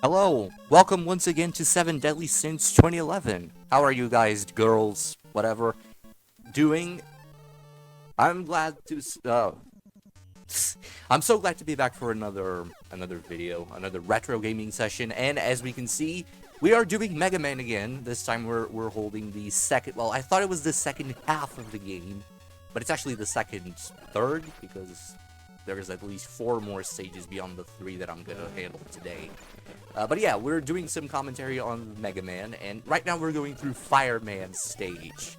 Hello, welcome once again to 7 Deadly Sins 2011. How are you guys, girls, whatever, doing? I'm glad to, I'm so glad to be back for another video, another retro gaming session, and as we can see, we are doing Mega Man again. This time we're holding the second, well, I thought it was the second half of the game, but it's actually the second third, because there's at least 4 more stages beyond the 3 that I'm gonna handle today. But yeah, we're doing some commentary on Mega Man, and right now we're going through Fireman's stage.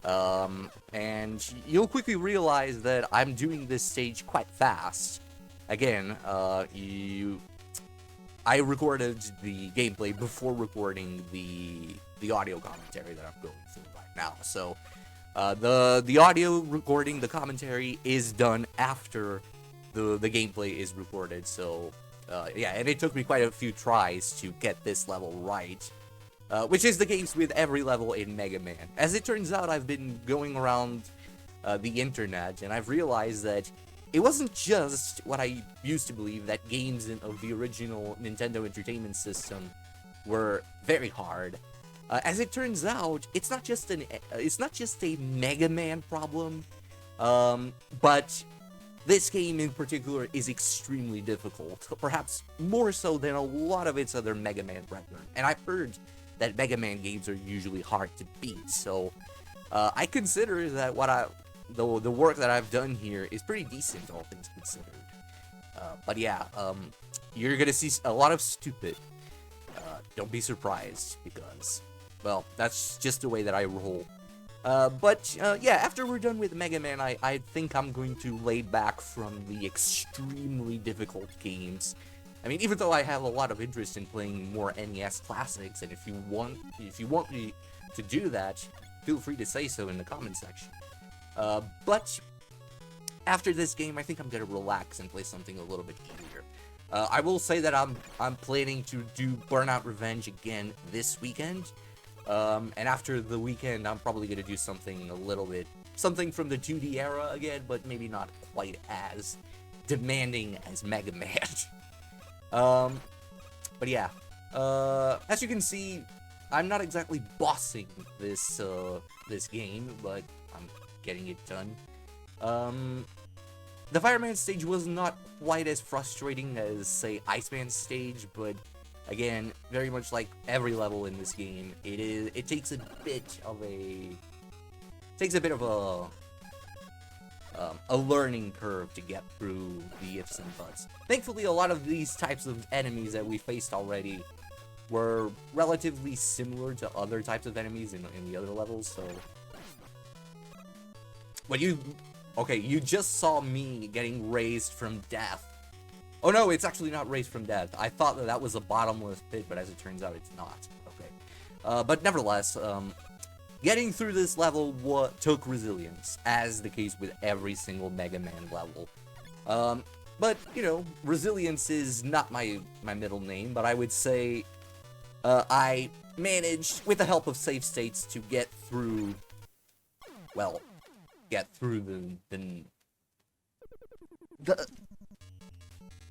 And you'll quickly realize that I'm doing this stage quite fast. Again, I recorded the gameplay before recording the audio commentary that I'm going through right now. So, the audio recording, the commentary is done after the gameplay is recorded, so yeah, and it took me quite a few tries to get this level right, which is the case with every level in Mega Man. As it turns out, I've been going around the internet, and I've realized that it wasn't just what I used to believe, that games of the original Nintendo Entertainment System were very hard. As it turns out, it's not just a Mega Man problem, but this game in particular is extremely difficult, perhaps more so than a lot of its other Mega Man brethren. And I've heard that Mega Man games are usually hard to beat, so I consider that the work that I've done here is pretty decent, all things considered. But yeah, you're gonna see a lot of stupid. Don't be surprised, because, well, that's just the way that I roll. But yeah, after we're done with Mega Man, I think I'm going to lay back from the extremely difficult games. I mean, even though I have a lot of interest in playing more NES classics, and if you want me to do that, feel free to say so in the comment section. But after this game, I think I'm gonna relax and play something a little bit easier. I will say that I'm planning to do Burnout Revenge again this weekend. And after the weekend, I'm probably gonna do something something from the 2D era again, but maybe not quite as demanding as Mega Man. But yeah, as you can see, I'm not exactly bossing this game, but I'm getting it done. The Fireman stage was not quite as frustrating as, say, Iceman's stage, but again, very much like every level in this game, it takes a bit of a learning curve to get through the ifs and buts. Thankfully, a lot of these types of enemies that we faced already were relatively similar to other types of enemies in the other levels, so... But you just saw me getting raised from death. Oh no, it's actually not raised from death. I thought that was a bottomless pit, but as it turns out, it's not. Okay. But nevertheless, getting through this level took resilience, as the case with every single Mega Man level. But, you know, resilience is not my middle name, but I would say I managed, with the help of save states, to get through, well,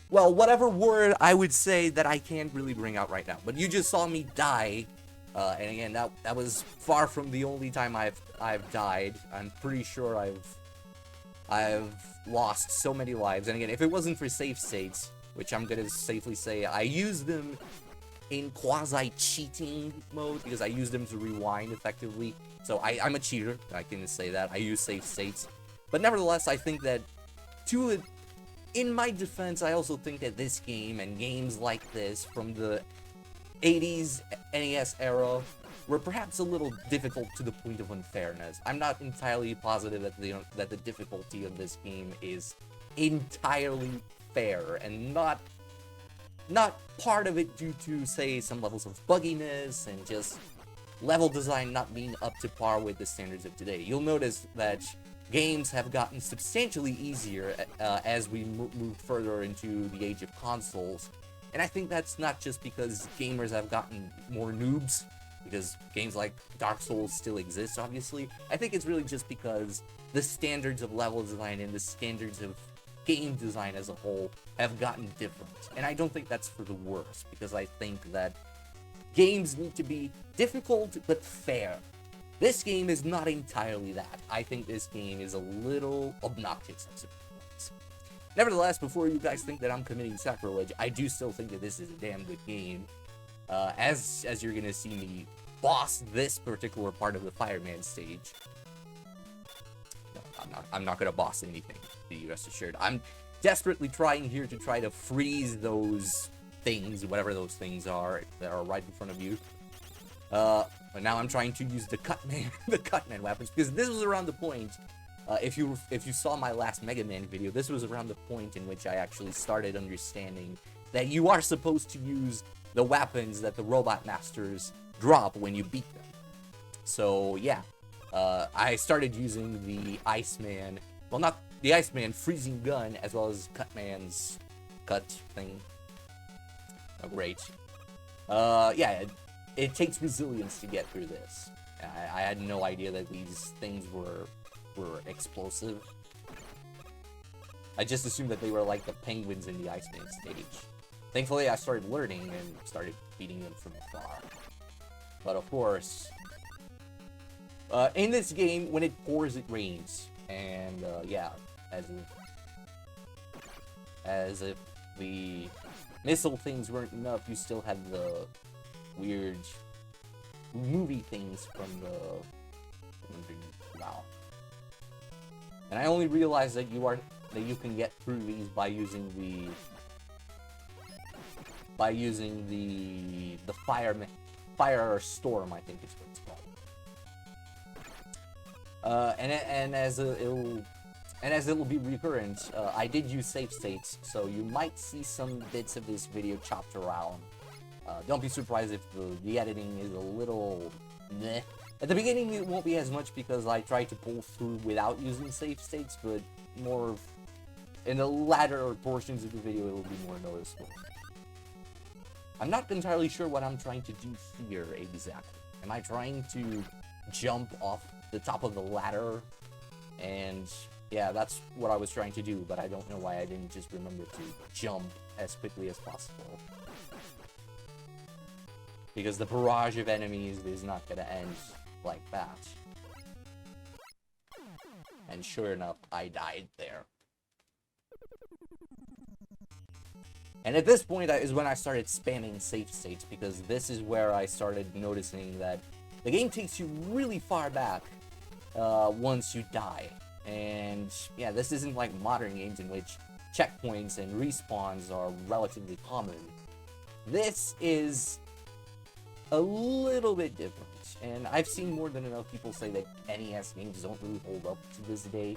well, whatever word I would say that I can't really bring out right now. But you just saw me die, and again, that was far from the only time I've died. I'm pretty sure I've lost so many lives, and again, if it wasn't for save states, which I'm gonna safely say I used them in quasi-cheating mode, because I used them to rewind effectively. So I'm a cheater, I can say that. I use save states. But nevertheless, I think that in my defense, I also think that this game and games like this from the 80s NES era were perhaps a little difficult to the point of unfairness. I'm not entirely positive that the difficulty of this game is entirely fair, and not part of it due to, say, some levels of bugginess and just level design not being up to par with the standards of today. You'll notice that games have gotten substantially easier as we move further into the age of consoles, and I think that's not just because gamers have gotten more noobs, because games like Dark Souls still exist, obviously. I think it's really just because the standards of level design and the standards of game design as a whole have gotten different. And I don't think that's for the worse, because I think that games need to be difficult but fair. This game is not entirely that. I think this game is a little obnoxious at certain points. Nevertheless, before you guys think that I'm committing sacrilege, I do still think that this is a damn good game. As you're gonna see me boss this particular part of the fireman stage. No, I'm not gonna boss anything, be rest assured. I'm desperately trying here to try to freeze those things, whatever those things are that are right in front of you. But now I'm trying to use the Cutman weapons, because this was around the point. If you saw my last Mega Man video, this was around the point in which I actually started understanding that you are supposed to use the weapons that the Robot Masters drop when you beat them. So yeah, I started using the Iceman, well, not the Iceman freezing gun, as well as Cutman's cut thing. Oh, great. Yeah, it takes resilience to get through this. I had no idea that these things were explosive. I just assumed that they were like the penguins in the Iceman stage. Thankfully, I started learning and started beating them from afar. But of course, in this game, when it pours, it rains. And yeah, as if the missile things weren't enough, you still had the weird movie things from the wow. And I only realized that you can get through these by using the fire storm, I think is what it's called. And as it'll be recurrent, I did use save states, so you might see some bits of this video chopped around. Don't be surprised if the editing is a little meh. At the beginning, it won't be as much because I try to pull through without using save states, but more in the latter portions of the video, it'll be more noticeable. I'm not entirely sure what I'm trying to do here exactly. Am I trying to jump off the top of the ladder? And yeah, that's what I was trying to do, but I don't know why I didn't just remember to jump as quickly as possible. Because the barrage of enemies is not gonna end like that. And sure enough, I died there. And at this point is when I started spamming save states, because this is where I started noticing that the game takes you really far back once you die. And yeah, this isn't like modern games in which checkpoints and respawns are relatively common. This is a little bit different, and I've seen more than enough people say that NES games don't really hold up to this day.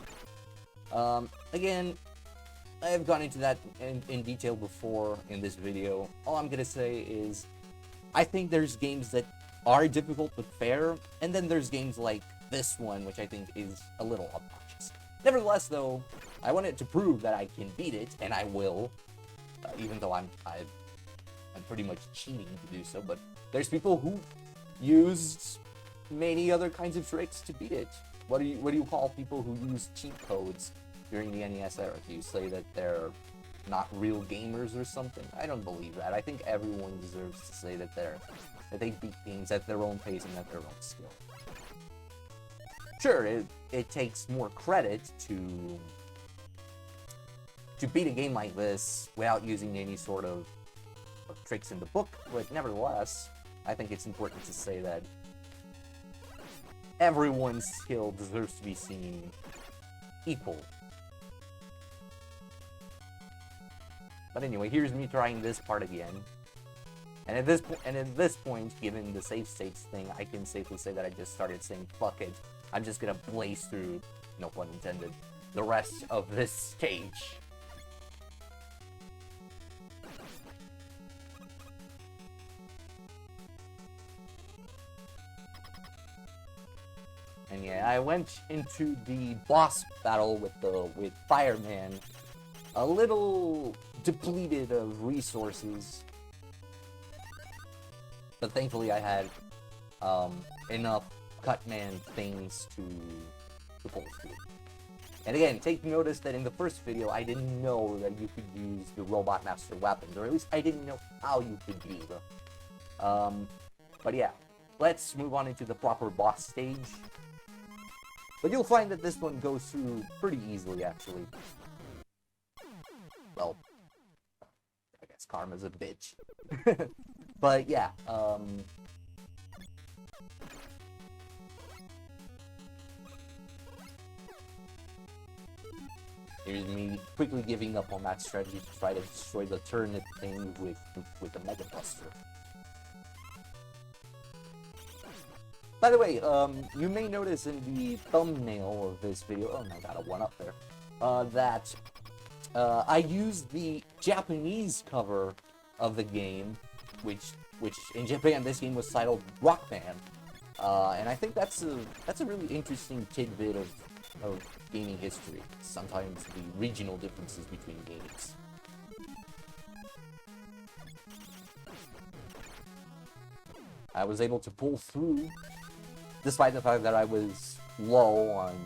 Again, I have gone into that in detail before in this video. All I'm gonna say is, I think there's games that are difficult but fair, and then there's games like this one, which I think is a little obnoxious. Nevertheless, though, I wanted to prove that I can beat it, and I will, even though I'm pretty much cheating to do so, but there's people who used many other kinds of tricks to beat it. What do you call people who use cheat codes during the NES era? Do you say that they're not real gamers or something? I don't believe that. I think everyone deserves to say that they beat games at their own pace and at their own skill. Sure, it takes more credit to beat a game like this without using any sort of tricks in the book, but nevertheless, I think it's important to say that everyone's skill deserves to be seen equal. But anyway, here's me trying this part again. And at this point, given the save states thing, I can safely say that I just started saying, fuck it. I'm just gonna blaze through, no pun intended, the rest of this stage. And yeah, I went into the boss battle with Fireman a little depleted of resources, but thankfully I had enough Cutman things to pull through. And again, take notice that in the first video, I didn't know that you could use the Robot Master weapons, or at least I didn't know how you could do them. But yeah, let's move on into the proper boss stage. But you'll find that this one goes through pretty easily, actually. Well, I guess karma's a bitch. But yeah, here's me quickly giving up on that strategy to try to destroy the turnip thing with the Mega Buster. By the way, you may notice in the thumbnail of this video, oh, I got a one up there, that I used the Japanese cover of the game, which in Japan this game was titled Rock Band, and I think that's a really interesting tidbit of gaming history. Sometimes the regional differences between games. I was able to pull through, despite the fact that I was low on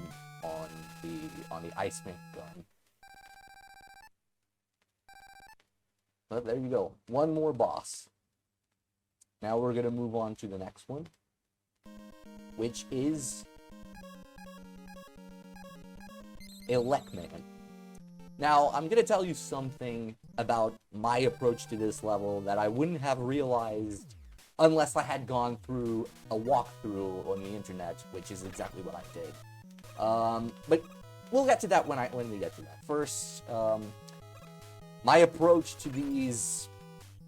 the Iceman gun. But there you go. One more boss. Now we're gonna move on to the next one, which is Elecman. Now, I'm gonna tell you something about my approach to this level that I wouldn't have realized unless I had gone through a walkthrough on the internet, which is exactly what I did. But we'll get to that when we get to that. First, my approach to these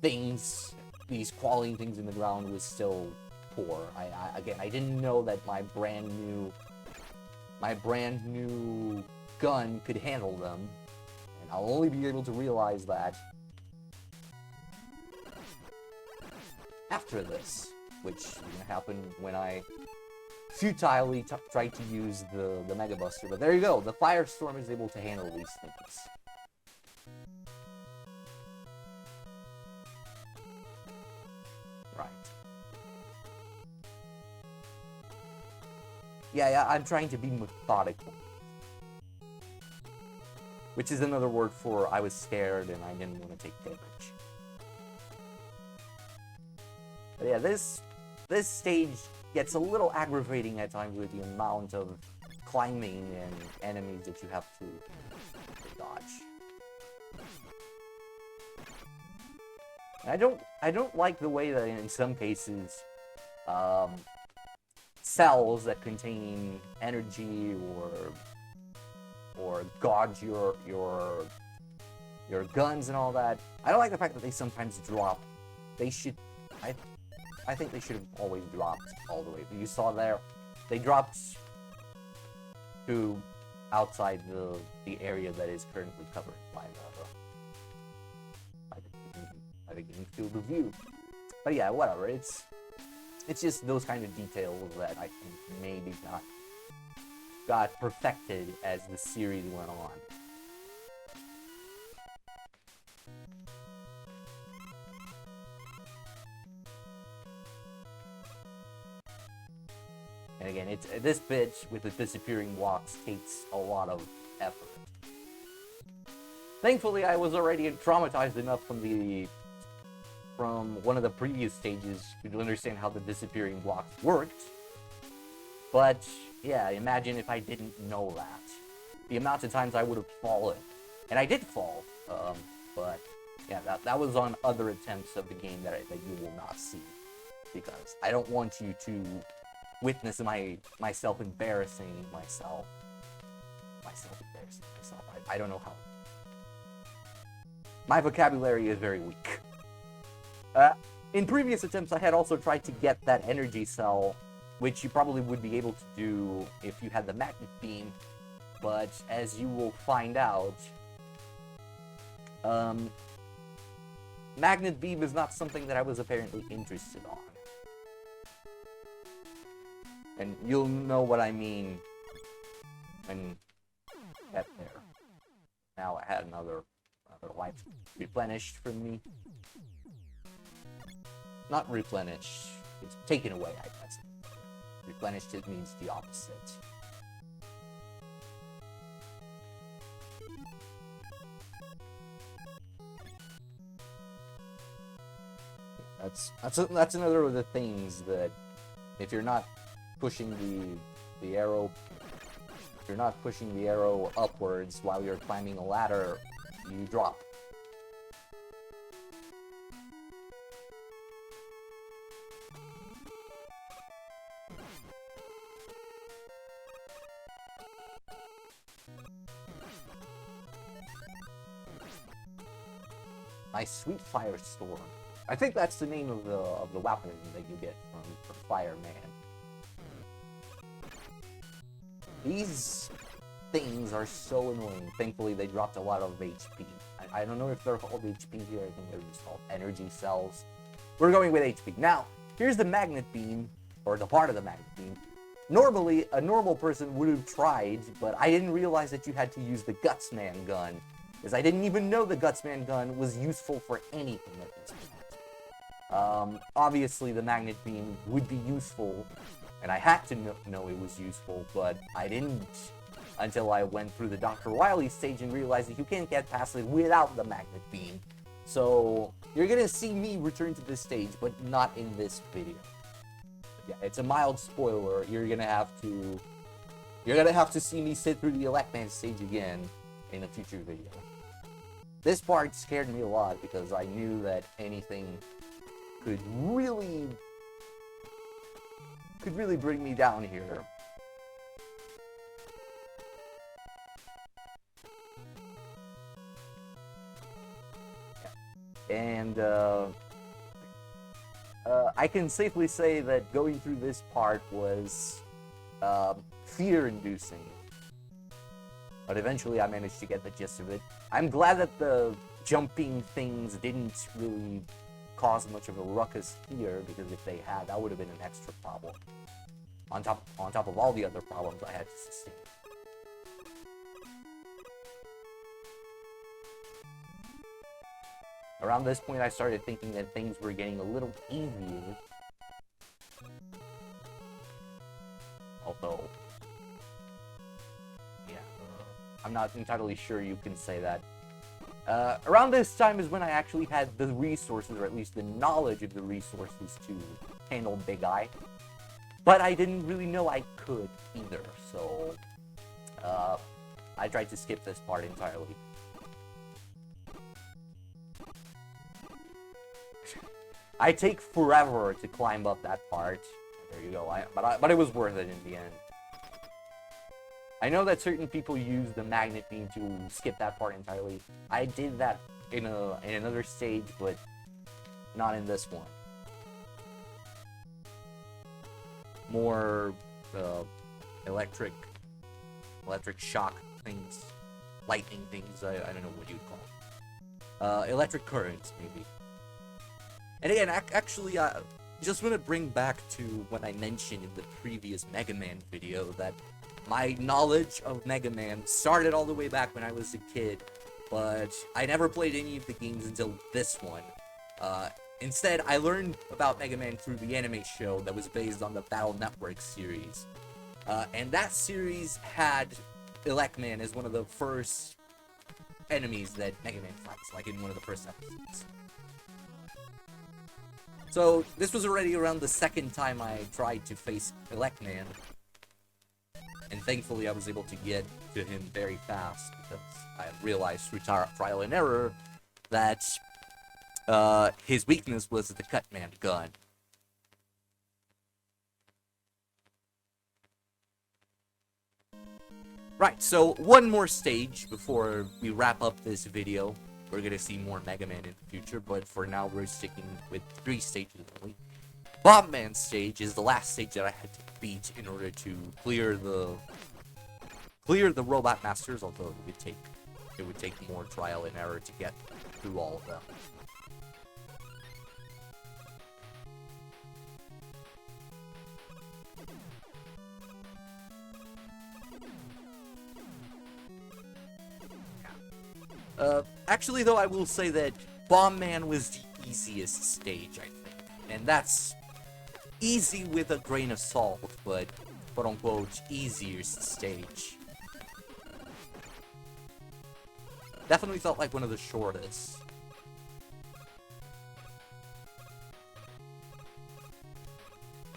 things, these crawling things in the ground, was still poor. I didn't know that my brand new gun could handle them, and I'll only be able to realize that after this, which is gonna happen when I futilely tried to use the Mega Buster. But there you go, the Firestorm is able to handle these things. Right. Yeah, I'm trying to be methodical. Which is another word for I was scared and I didn't want to take damage. But yeah, this stage gets a little aggravating at times with the amount of climbing and enemies that you have to dodge. And I don't like the way that in some cases cells that contain energy or gauge your guns and all that. I don't like the fact that they sometimes drop. They should, I think they should have always dropped all the way. But you saw there, they dropped to outside the area that is currently covered by the game field of view. But yeah, whatever. It's just those kind of details that I think maybe got perfected as the series went on. And again, this bitch with the disappearing blocks takes a lot of effort. Thankfully, I was already traumatized enough from one of the previous stages to understand how the disappearing blocks worked. But yeah, imagine if I didn't know that. The amount of times I would have fallen. And I did fall, but yeah, that was on other attempts of the game that you will not see. Because I don't want you to witness myself embarrassing myself. I don't know how. My vocabulary is very weak. In previous attempts, I had also tried to get that energy cell, which you probably would be able to do if you had the magnet beam, but as you will find out, magnet beam is not something that I was apparently interested on. And you'll know what I mean when you get there. Now I had another life replenished from me. Not replenished, it's taken away, I guess. Replenished it means the opposite. That's another of the things that if you're not pushing the arrow, if you're not pushing the arrow upwards while you're climbing a ladder, you drop. My sweet firestorm. I think that's the name of the weapon that you get from Fireman. These things are so annoying. Thankfully, they dropped a lot of HP. I don't know if they're called HP here. I think they're just called energy cells. We're going with HP. Now, here's the magnet beam, or the part of the magnet beam. Normally, a normal person would have tried, but I didn't realize that you had to use the Gutsman gun, because I didn't even know the Gutsman gun was useful for anything at this point. Obviously, the magnet beam would be useful, and I had to know it was useful, but I didn't until I went through the Dr. Wily stage and realized that you can't get past it without the magnet beam. So, you're gonna see me return to this stage, but not in this video. Yeah, it's a mild spoiler. You're gonna have to see me sit through the Electman stage again in a future video. This part scared me a lot because I knew that anything could really bring me down here. And I can safely say that going through this part was fear-inducing. But eventually I managed to get the gist of it. I'm glad that the jumping things didn't really cause much of a ruckus here, because if they had, that would have been an extra problem. On top of all the other problems I had to sustain. Around this point I started thinking that things were getting a little easier. Although, yeah, I'm not entirely sure you can say that. Around this time is when I actually had the resources, or at least the knowledge of the resources to handle Big Eye. But I didn't really know I could either, so I tried to skip this part entirely. I take forever to climb up that part. There you go. But it was worth it in the end. I know that certain people use the magnet beam to skip that part entirely. I did that in another stage, but not in this one. More electric shock things, lightning things. I don't know what you'd call it. Electric currents, maybe. And again, actually, just want to bring back to what I mentioned in the previous Mega Man video, that my knowledge of Mega Man started all the way back when I was a kid, but I never played any of the games until this one. Instead, I learned about Mega Man through the anime show that was based on the Battle Network series. And that series had Electman as one of the first enemies that Mega Man fights, like in one of the first episodes. So, this was already around the second time I tried to face Electman. And thankfully I was able to get to him very fast, because I realized through trial and error that his weakness was the Cutman gun. Right, so one more stage before we wrap up this video. We're gonna see more Mega Man in the future, but for now we're sticking with 3 stages only. Bomb Man stage is the last stage that I had to beat in order to clear the Robot Masters, although it would take more trial and error to get through all of them. Actually, though, I will say that Bomb Man was the easiest stage, I think. And that's easy with a grain of salt, but quote-unquote easiest stage. Definitely felt like one of the shortest.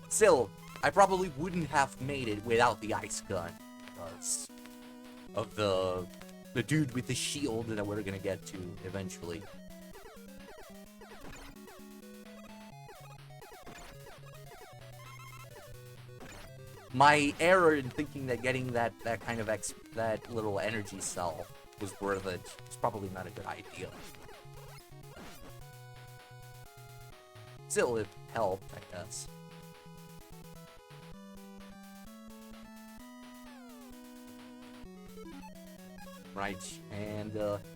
Still, I probably wouldn't have made it without the ice gun, because of the dude with the shield that we're gonna get to eventually. My error in thinking that getting that kind of that little energy cell was worth it is probably not a good idea. Still, it helped, I guess. Right, and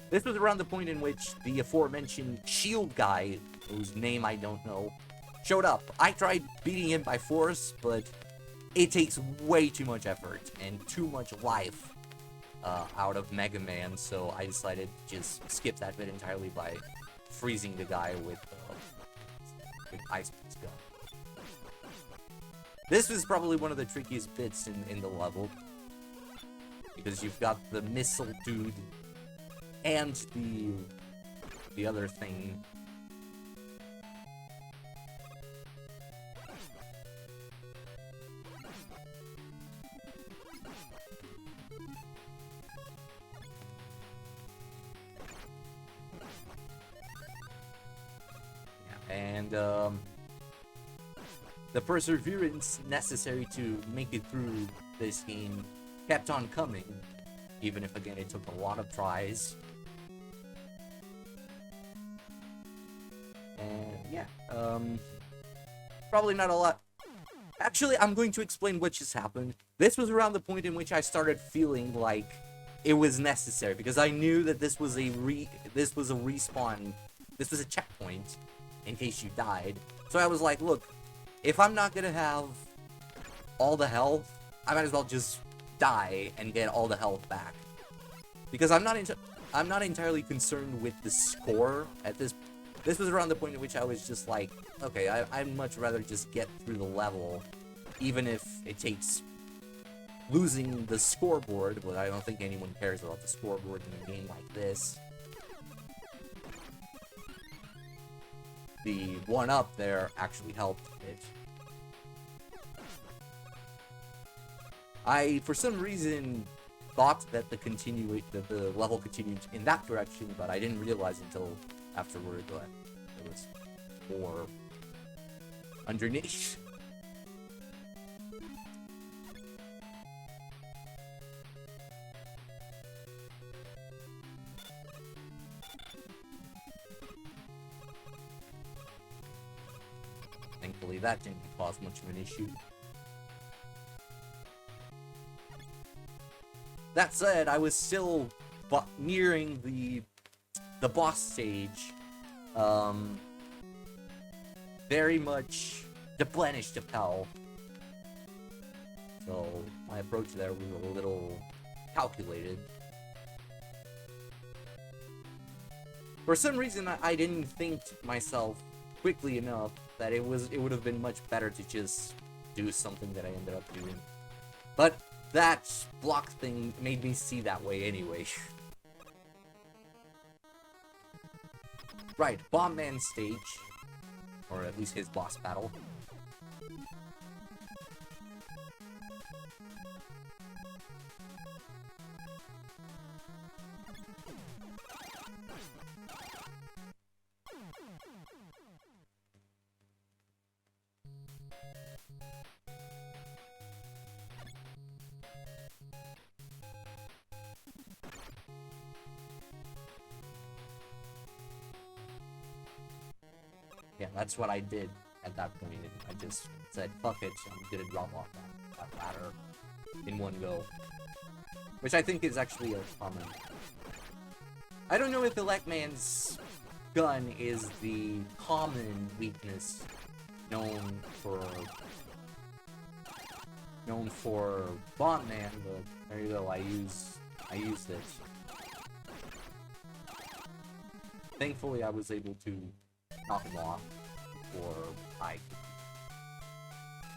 this was around the point in which the aforementioned shield guy, whose name I don't know, showed up. I tried beating him by force, but it takes way too much effort and too much life out of Mega Man, so I decided to just skip that bit entirely by freezing the guy with Ice Beam's gun. This was probably one of the trickiest bits in the level, because you've got the missile dude and the other thing. Yeah, and the perseverance necessary to make it through this game kept on coming, even if again it took a lot of tries. And yeah, probably not a lot. Actually, I'm going to explain what just happened. This was around the point in which I started feeling like it was necessary, because I knew that this was a respawn, this was a checkpoint in case you died. So I was like, look, if I'm not gonna have all the health, I might as well just die and get all the health back, because I'm not entirely concerned with the score at this. This was around the point at which I was just like, okay, I'd much rather just get through the level, even if it takes losing the scoreboard. But I don't think anyone cares about the scoreboard in a game like this. The one up there actually helped it. I, for some reason, thought that the level continued in that direction, but I didn't realize until afterward that there was more underneath. Thankfully, that didn't cause much of an issue. That said, I was still nearing the boss stage, very much deplenished of health. So my approach there was a little calculated. For some reason, I didn't think to myself quickly enough that it would have been much better to just do something that I ended up doing. But that block thing made me see that way anyway. Right, Bomb Man stage, or at least his boss battle. Yeah, that's what I did at that point. I just said, fuck it, I'm gonna drop off that ladder in one go. Which I think is actually a common. I don't know if Electman's gun is the common weakness known for Bomb Man, but there you go, I used it. Thankfully I was able to knock him off, or I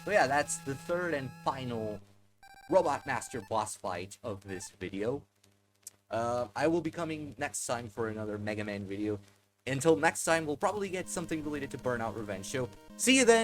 So yeah, that's the third and final Robot Master boss fight of this video. I will be coming next time for another Mega Man video. Until next time, we'll probably get something related to Burnout Revenge. So, see you then!